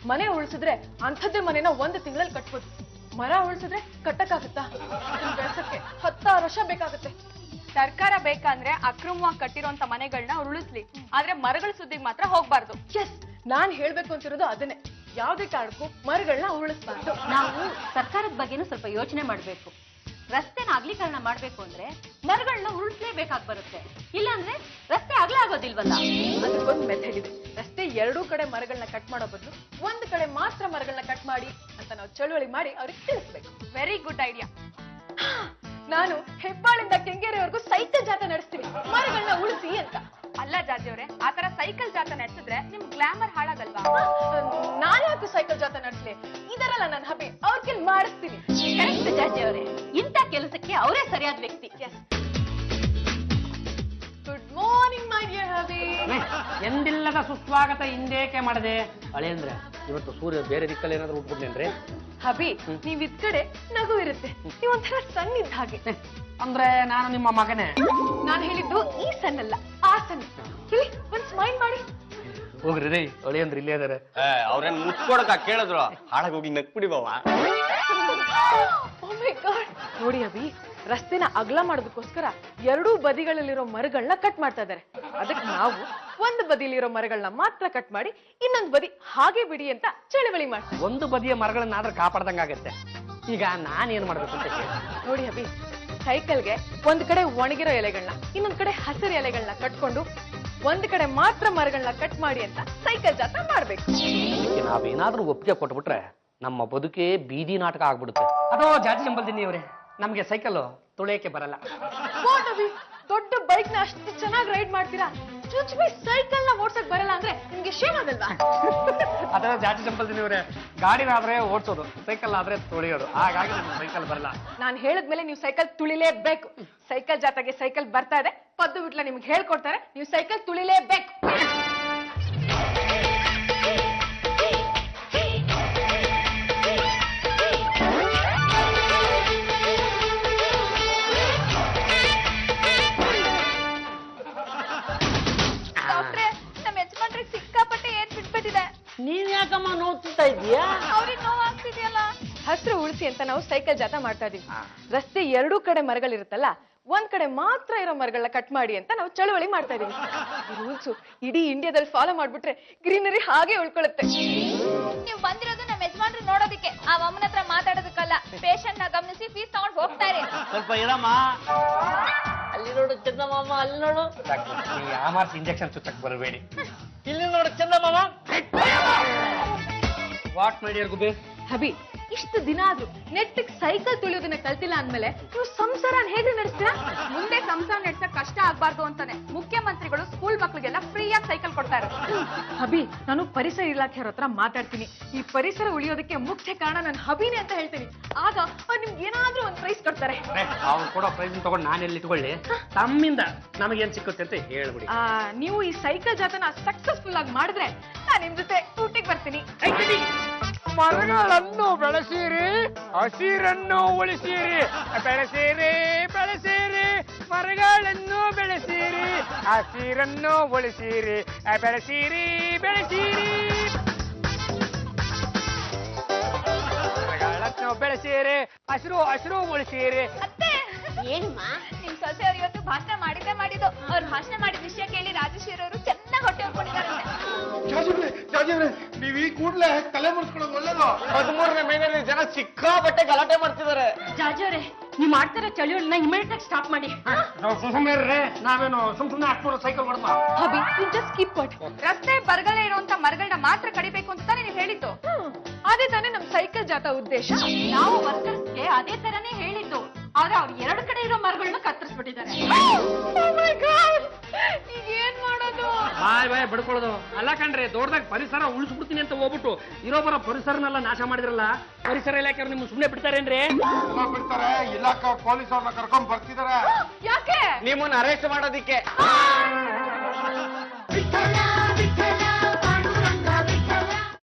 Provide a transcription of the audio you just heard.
ಮನೆ ಉಳಿಸಿದ್ರೆ ಅಂಥದ್ದೇ ಮನೆನ 1 ತಿಂಗಳಲ್ಲಿ ಕಟ್ಬೋದು. ಮರ ಉಳಿಸಿದ್ರೆ ಕಟ್ಟಕ್ಕಾಗುತ್ತಾ? ಬೆಳೆಸಕ್ಕೆ 10 ವರ್ಷ ಬೇಕಾಗುತ್ತೆ. ಸರ್ಕಾರ ಬೇಕಂದ್ರೆ ಅಕ್ರಮವಾಗಿ ಕಟ್ಟಿರೋಂತ ಮನೆಗಳನ್ನ ಉಳಿಸ್ಲಿ, ಆದ್ರೆ ಮರಗಳ ಸುದ್ದಿಗೆ ಮಾತ್ರ ಹೋಗ್ಬಾರ್ದು. ಎಸ್, ನಾನ್ ಹೇಳ್ಬೇಕು ಅಂತಿರೋದು ಅದನ್ನೇ. ಯಾವ್ದೇ ಕಾರಣಕ್ಕೂ ಮರಗಳನ್ನ ಉಳಿಸ್ಬಾರ್ದು. ನಾವು ಸರ್ಕಾರದ ಬಗ್ಗೆನೂ ಸ್ವಲ್ಪ ಯೋಚನೆ ಮಾಡ್ಬೇಕು. ರಸ್ತೆನ ಅಗಲೀಕರಣ ಮಾಡ್ಬೇಕು ಅಂದ್ರೆ ಮರಗಳನ್ನ ಉಳಿಸ್ಲೇಬೇಕಾಗಿ ಬರುತ್ತೆ, ಇಲ್ಲಾಂದ್ರೆ ರಸ್ತೆ ಅಗಲ ಆಗೋದಿಲ್ವಲ್ಲ. ಅದಕ್ಕೊಂದು ಮೆಥಡ್ ಇದೆ. ರಸ್ತೆ 2 ಕಡೆ ಮರಗಳನ್ನ ಕಟ್ ಮಾಡೋ ಬದಲು 1 ಕಡೆ ಮಾತ್ರ ಮರಗಳನ್ನ ಕಟ್ ಮಾಡಿ ಅಂತ ನಾವು ಚಳುವಳಿ ಮಾಡಿ ಅವ್ರಿಗೆ ತಿಳಿಸ್ಬೇಕು. Very good idea. ನಾನು ಹೆಬ್ಬಾಳಿಂದ ಕೆಂಗೇರಿವರೆಗೂ ಸೈಕಲ್ ಜಾಥಾ ನಡೆಸ್ತೀನಿ, ಮರಗಳನ್ನ ಉಳಿಸಿ ಅಂತ. ಅಲ್ಲ ಜಾಜಿ ಅವರೇ, ಆತರ ಸೈಕಲ್ ಜಾಥಾ ನಡೆಸಿದ್ರೆ ನಿಮ್ ಗ್ಲಾಮರ್ ಹಾಳಾಗಲ್ವಾ? ನಾನು ಯಾಕೆ ಸೈಕಲ್ ಜಾಥಾ ನಡೆಸ್ಲಿ? ಇದರಲ್ಲ ನನ್ನ ಹಬ್ಬಿ, ಅವ್ರ ಕೆಲ್ ಮಾಡಿಸ್ತೀನಿ. ಕರೆಕ್ಟ್ ಜಾಜಿ ಅವರೇ, ಇಂಥ ಕೆಲಸಕ್ಕೆ ಅವರೇ ಸರಿಯಾದ ವ್ಯಕ್ತಿ. ಗುಡ್ ಮಾರ್ನಿಂಗ್ ಮೈ ಡಿಯರ್ ಹಬ್ಬಿ. ಎಂದಿಲ್ಲದ ಸುಸ್ವಾಗತ ಹಿಂದೇಕೆ ಮಾಡದೆ ಅಳೆಯಂದ್ರೆ? ಇವತ್ತು ಸೂರ್ಯ ಬೇರೆ ದಿಕ್ಕಲ್ಲಿ ಏನಾದ್ರು ಉಟ್ಬಿಡ್ನೇನ್ರಿ? ಹಬಿ, ನೀವ್ ಇದ್ ಕಡೆ ನಗು ಇರುತ್ತೆ, ನೀವೊಂಥರ ಸಣ್ಣ ಇದ್ದ ಹಾಗೆ. ಅಂದ್ರೆ ನಾನು ನಿಮ್ಮ ಮಗನೇ? ನಾನು ಹೇಳಿದ್ದು ಈ ಸಣ್ಣ ಅಲ್ಲ, ಆ ಸಣ್ಣ. ಹೇಳಿ, ಒಂದ್ ಸ್ಮೈಲ್ ಮಾಡಿ. ಹೋಗ್ರಿ ರೀ, ಅಳಿಯಂದ್ರೆ ಇಲ್ಲೇ ಇದಾರೆ. ಅವ್ರೇನ್ ಮುಚ್ಕೊಡಕ ಕೇಳಿದ್ರು, ಹಾಳಾಗಿ ಹೋಗಿ ನಕ್ಬಿಡಿ ಬಾವ. ಓ ಮೈ ಗಾಡ್. ನೋಡಿ ಅಭಿ, ರಸ್ತೆನ ಅಗಲ ಮಾಡೋದಕ್ಕೋಸ್ಕರ 2 ಬದಿಗಳಲ್ಲಿರೋ ಮರಗಳನ್ನ ಕಟ್ ಮಾಡ್ತಾ ಇದಾರೆ. ಅದಕ್ಕೆ ನಾವು 1 ಬದಿಲಿರೋ ಮರಗಳನ್ನ ಮಾತ್ರ ಕಟ್ ಮಾಡಿ ಇನ್ನೊಂದು ಬದಿ ಹಾಗೆ ಬಿಡಿ ಅಂತ ಚಳವಳಿ ಮಾಡ್ತೀವಿ. 1 ಬದಿಯ ಮರಗಳನ್ನಾದ್ರೂ ಕಾಪಾಡ್ದಂಗಾಗತ್ತೆ. ಈಗ ನಾನೇನ್ ಮಾಡ್ಬೇಕು ಅಂತ ಹೇಳಿ. ನೋಡಿ ಅಭಿ, ಸೈಕಲ್ಗೆ 1 ಕಡೆ ಒಣಗಿರೋ ಎಲೆಗಳನ್ನ, ಇನ್ನೊಂದ್ ಕಡೆ ಹಸಿರು ಎಲೆಗಳನ್ನ ಕಟ್ಕೊಂಡು 1 ಕಡೆ ಮಾತ್ರ ಮರಗಳನ್ನ ಕಟ್ ಮಾಡಿ ಅಂತ ಸೈಕಲ್ ಜಾಥಾ ಮಾಡ್ಬೇಕು. ನಾವೇನಾದ್ರೂ ಒಪ್ಪಿಗೆ ಕೊಟ್ಬಿಟ್ರೆ ನಮ್ಮ ಬದುಕೇ ಬೀದಿ ನಾಟಕ ಆಗ್ಬಿಡುತ್ತೆ. ಅದೋ ಜಾತಿ ಜಂಬಲ್ದಿನಿ ಅವ್ರೆ, ನಮ್ಗೆ ಸೈಕಲ್ ತುಳಿಯಕ್ಕೆ ಬರಲ್ಲ. ದೊಡ್ಡ ಬೈಕ್ ನ ಅಷ್ಟು ಚೆನ್ನಾಗಿ ರೈಡ್ ಮಾಡ್ತೀರಾ, ಚುಚ್ಚಿ ಸೈಕಲ್ ನ ಓಡ್ಸಕ್ ಬರಲ್ಲ ಅಂದ್ರೆ ನಿಮ್ಗೆ ಶೇಮ್ ಆಗಲ್ವಾ? ಅದರ ಜಾತಿ ಜಂಬಲ್ದಿನಿ ಅವ್ರೆ, ಗಾಡಿನಾದ್ರೆ ಓಡಿಸೋದು, ಸೈಕಲ್ ಆದ್ರೆ ತುಳಿಯೋದು, ಹಾಗಾಗಿ ನಮ್ಗೆ ಸೈಕಲ್ ಬರಲ್ಲ. ನಾನ್ ಹೇಳದ್ಮೇಲೆ ನೀವು ಸೈಕಲ್ ತುಳಿಲೇಬೇಕು. ಸೈಕಲ್ ಜಾಥಾಗೆ ಸೈಕಲ್ ಬರ್ತಾ ಇದೆ, ಪದ್ದು ಬಿಟ್ಲ ನಿಮ್ಗೆ ಹೇಳ್ಕೊಡ್ತಾರೆ, ನೀವು ಸೈಕಲ್ ತುಳಿಲೇಬೇಕು. ಸಿಕ್ಕಾಪಟ್ಟೆ ಏನ್ ಬಿಟ್ಬಿಟ್ಟಿದೆ. ನೀವ್ ಯಾಕಮ್ಮ ನೋಡ್ತಾ ಇದೀಯಾ? ಅವ್ರಿಗೆ ನೋವಾಗ್ತಿದೆಯಲ್ಲ. ಹಸಿರು ಉಳಿಸಿ ಅಂತ ನಾವು ಸೈಕಲ್ ಜಾಥಾ ಮಾಡ್ತಾ ಇದೀವಿ. ರಸ್ತೆ 2 ಕಡೆ ಮರಗಳಿರುತ್ತಲ್ಲ, 1 ಕಡೆ ಮಾತ್ರ ಇರೋ ಮರಗಳನ್ನ ಕಟ್ ಮಾಡಿ ಅಂತ ನಾವು ಚಳವಳಿ ಮಾಡ್ತಾ ಇದೀವಿ. ಈ ರೂಲ್ಸ್ ಇಡೀ ಇಂಡಿಯಾದಲ್ಲಿ ಫಾಲೋ ಮಾಡ್ಬಿಟ್ರೆ ಗ್ರೀನರಿ ಹಾಗೆ ಉಳ್ಕೊಳ್ಳುತ್ತೆ. ನೀವು ಬಂದಿರೋದು ನಮ್ಮ ಯಜಮಾನ್ರು ನೋಡೋದಿಕ್ಕೆ, ಆ ಅಮ್ಮನ ಹತ್ರ ಮಾತಾಡೋದಕ್ಕಲ್ಲ. ಪೇಷಂಟ್ ನ ಗಮನಿಸಿ ಫೀಸ್ ತಗೊಂಡು ಹೋಗ್ತಾರೆ. ಸ್ವಲ್ಪ ಇರಮ್ಮ. ಅಲ್ಲಿ ನೋಡು ಚಂದಮಾಮ, ಅಲ್ಲಿ ನೋಡು. ಯಾಮಾರ್ಸ್ ಇಂಜೆಕ್ಷನ್ ಚುಚ್ಚಕ್ ಬರಬೇಡಿ. ಇಲ್ಲಿ ನೋಡು ಚಂದಮಾಮ. ವಾಟ್ ಮೈ ಡಿಯರ್ ಗುಬ್ಬಿ? ಹಬಿ, ಇಷ್ಟು ದಿನ ಆದ್ರೂ ನೆಟ್ಟಿಗೆ ಸೈಕಲ್ ತುಳಿಯೋದನ್ನ ಕಲ್ತಿಲ್ಲ ಅಂದ್ಮೇಲೆ ನೀವು ಸಂಸಾರ ಹೇಗೆ ನಡೆಸ್ತೀರಾ? ಮುಂದೆ ಸಂಸಾರ ನಡೆಸಕ್ ಕಷ್ಟ ಆಗ್ಬಾರ್ದು ಅಂತಾನೆ ಮುಖ್ಯಮಂತ್ರಿಗಳು ಸ್ಕೂಲ್ ಮಕ್ಳಿಗೆಲ್ಲ ಫ್ರೀಯಾಗಿ ಸೈಕಲ್ ಕೊಡ್ತಾರೆ. ಹಬಿ, ನಾನು ಪರಿಸರ ಇಲಾಖೆಯವ್ರ ಹತ್ರ ಮಾತಾಡ್ತೀನಿ. ಈ ಪರಿಸರ ಉಳಿಯೋದಕ್ಕೆ ಮುಖ್ಯ ಕಾರಣ ನನ್ನ ಹಬಿನೇ ಅಂತ ಹೇಳ್ತೀನಿ. ಆಗ ಅವ್ರು ನಿಮ್ಗೆ ಏನಾದ್ರೂ ಒಂದು ಪ್ರೈಸ್ ಕೊಡ್ತಾರೆ. ಅವ್ರು ಕೊಡೋ ಪ್ರೈಸ್ ತಗೊಂಡು ನಾನು ಎಲ್ಲಿ ಇಟ್ಕೊಳ್ಳಿ? ತಮ್ಮಿಂದ ನಮಗೇನ್ ಸಿಕ್ಕುತ್ತೆ ಅಂತ ಹೇಳ್ಬಿಡಿ. ನೀವು ಈ ಸೈಕಲ್ ಜಾಥಾನ ಸಕ್ಸಸ್ಫುಲ್ ಆಗಿ ಮಾಡಿದ್ರೆ ನಾನು ನಿಮ್ ಜೊತೆ ಊಟಿಗೆ ಬರ್ತೀನಿ. ಮರಗಳನ್ನು ಬೆಳೆಸಿರಿ, ಹಸಿರನ್ನು ಉಳಿಸಿರಿ. ಬೆಳೆಸಿರಿ ಬೆಳೆಸಿರಿ, ಮರಗಳನ್ನು ಬೆಳೆಸಿರಿ, ಹಸಿರನ್ನು ಉಳಿಸಿರಿ. ಬೆಳೆಸಿರಿ ಬೆಳೆಸಿರಿ, ಮರಗಳನ್ನು ಬೆಳೆಸಿರಿ, ಹಸಿರು ಹಸಿರು ಉಳಿಸಿರಿ. ಅತ್ತೆ, ಏನಮ್ಮ? ನಿಮ್ ಸೊಸೆಯವ್ರು ಇವತ್ತು ಭಾಷಣ ಮಾಡಿದ್ದು. ಅವ್ರು ಭಾಷಣ ಮಾಡಿದ ವಿಷಯ ಕೇಳಿ ರಾಜೇಶ್ವರಿ ಅವರು ಚೆನ್ನಾಗಿ ಹೊಟ್ಟೆ ಹೊಡ್ಕೊಂಡಿದ್ದಾರೆ. ನೀವ್ ಈ ಕೂಡ್ಲೆ ತಲೆ ಮುಡ್ಸ್ಕೊಳ್ಳೋದು ಒಳ್ಳೇದು. 13ನೇ ಮೈನಲ್ಲಿ ಜನ ಸಿಕ್ಕಾಪಟ್ಟೆ ಗಲಾಟೆ ಮಾಡ್ತಿದ್ದಾರೆ. ಜಾಜವ್ರೆ, ನೀವ್ ಮಾಡ್ತಾರ ಚಳಿಯನ್ನ ಇಮಿಡಿಯೇಟ್ ಆಗಿ ಸ್ಟಾಪ್ ಮಾಡಿ. ಸುಮ್ಮನೆ ನಾವೇನು ಸುಮ್ಮನೆ ಹಾಕ್ಬಿಡು ಸೈಕಲ್ ಮಾಡ್ತಾ? ಹಬಿ, you just keep it. ರಸ್ತೆ ಬರಗಲೇ ಇರುವಂತ ಮರಗಳನ್ನ ಮಾತ್ರ ಕಡಿಬೇಕು ಅಂತ ತಾನೇ ನೀವು ಹೇಳಿದ್ದು. ಅದೇ ತಾನೇ ನಮ್ ಸೈಕಲ್ ಜಾಥಾ ಉದ್ದೇಶ. ನಾವು ವರ್ಕರ್ಸ್ಗೆ ಅದೇ ತರನೇ ಹೇಳಿದ್ದು, ಆದ್ರೆ ಅವ್ರು 2 ಕಡೆ ಇರೋ ಮರಗಳನ್ನ ಕತ್ತರಿಸ್ಬಿಟ್ಟಿದ್ದಾರೆ. ಈಗ ಏನ್ ಮಾಡೋದು? ಬಾಯ್ ಬಡ್ಕೊಳ್ಳೋದು ಅಲ್ಲ ಕಣ್ರಿ, ದೊಡ್ಡದಾಗ ಪರಿಸರ ಉಳಿಸ್ಬಿಡ್ತೀನಿ ಅಂತ ಹೋಗ್ಬಿಟ್ಟು ಇರೋಬರ ಪರಿಸರನೆಲ್ಲ ನಾಶ ಮಾಡಿದ್ರಲ್ಲ. ಪರಿಸರ ಇಲಾಖೆಯವ್ರು ನಿಮ್ಗೆ ಸುಮ್ಮನೆ ಬಿಡ್ತಾರೇನ್ರಿ? ಬಿಡ್ತಾರೆ, ಇಲಾಖಾ ಪೊಲೀಸ್ ಅವ್ರನ್ನ ಕರ್ಕೊಂಡ್ ಬರ್ತಿದಾರೆ. ಯಾಕೆ? ನಿಮ್ಮನ್ನ ಅರೆಸ್ಟ್ ಮಾಡೋದಿಕ್ಕೆ.